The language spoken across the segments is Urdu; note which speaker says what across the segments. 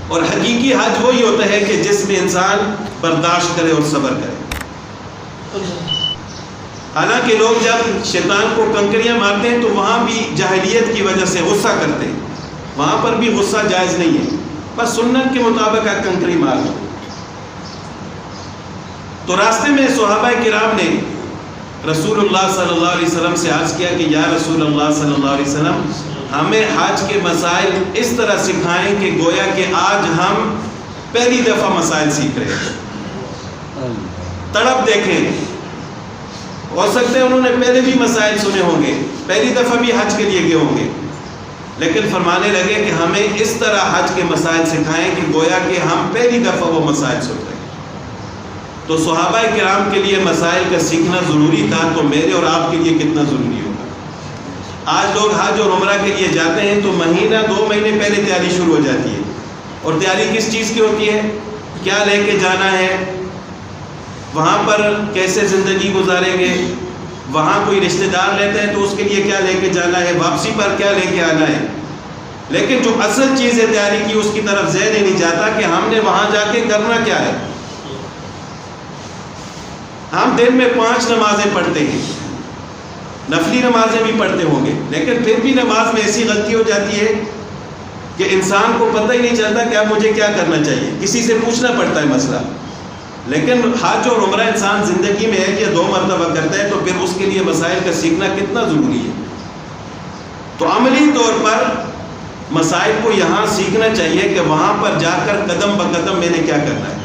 Speaker 1: اور حقیقی حج وہی ہوتا ہے کہ جس میں انسان برداشت کرے اور صبر کرے۔ حالانکہ لوگ جب شیطان کو کنکریاں مارتے ہیں تو وہاں بھی جاہلیت کی وجہ سے غصہ کرتے ہیں، وہاں پر بھی غصہ جائز نہیں ہے، بس سنت کے مطابق آپ کنکری مار دو۔ تو راستے میں صحابہ کرام نے رسول اللہ صلی اللہ علیہ وسلم سے عرض کیا کہ یا رسول اللہ صلی اللہ علیہ وسلم، ہمیں حج کے مسائل اس طرح سکھائیں کہ گویا کہ آج ہم پہلی دفعہ مسائل سیکھ رہے ہیں۔ تڑپ دیکھیں، ہو سکتے ہیں انہوں نے پہلے بھی مسائل سنے ہوں گے، پہلی دفعہ بھی حج کے لیے گئے ہوں گے، لیکن فرمانے لگے کہ ہمیں اس طرح حج کے مسائل سکھائیں کہ گویا کہ ہم پہلی دفعہ وہ مسائل سن رہے ہیں۔ تو صحابہ کرام کے لیے مسائل کا سیکھنا ضروری تھا، تو میرے اور آپ کے لیے کتنا ضروری ہوگا۔ آج لوگ حج اور عمرہ کے لیے جاتے ہیں تو مہینہ 2 مہینے پہلے تیاری شروع ہو جاتی ہے، اور تیاری کس چیز کی ہوتی ہے؟ کیا لے کے جانا ہے، وہاں پر کیسے زندگی گزاریں گے، وہاں کوئی رشتہ دار لیتے ہیں تو اس کے لیے کیا لے کے جانا ہے، واپسی پر کیا لے کے آنا ہے۔ لیکن جو اصل چیز ہے تیاری کی، اس کی طرف ذہن ہی نہیں جاتا کہ ہم نے وہاں جا کے کرنا کیا ہے۔ ہم دن میں 5 نمازیں پڑھتے ہیں، نفلی نمازیں بھی پڑھتے ہوں گے، لیکن پھر بھی نماز میں ایسی غلطی ہو جاتی ہے کہ انسان کو پتہ ہی نہیں چلتا کہ اب مجھے کیا کرنا چاہیے، کسی سے پوچھنا پڑتا ہے مسئلہ۔ لیکن حج اور عمرہ انسان زندگی میں 1 یا 2 مرتبہ کرتا ہے، تو پھر اس کے لیے مسائل کا سیکھنا کتنا ضروری ہے۔ تو عملی طور پر مسائل کو یہاں سیکھنا چاہیے کہ وہاں پر جا کر قدم بقدم میں نے کیا کرنا ہے۔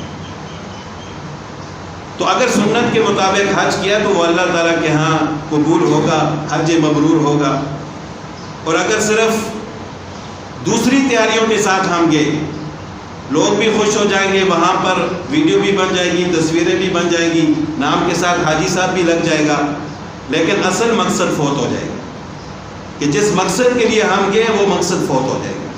Speaker 1: تو اگر سنت کے مطابق حج کیا تو وہ اللہ تعالیٰ کے ہاں قبول ہوگا، حج مبرور ہوگا۔ اور اگر صرف دوسری تیاریوں کے ساتھ ہم گئے، لوگ بھی خوش ہو جائیں گے، وہاں پر ویڈیو بھی بن جائے گی، تصویریں بھی بن جائیں گی، نام کے ساتھ حاجی صاحب بھی لگ جائے گا، لیکن اصل مقصد فوت ہو جائے گا کہ جس مقصد کے لیے ہم گئے وہ مقصد فوت ہو جائے گا۔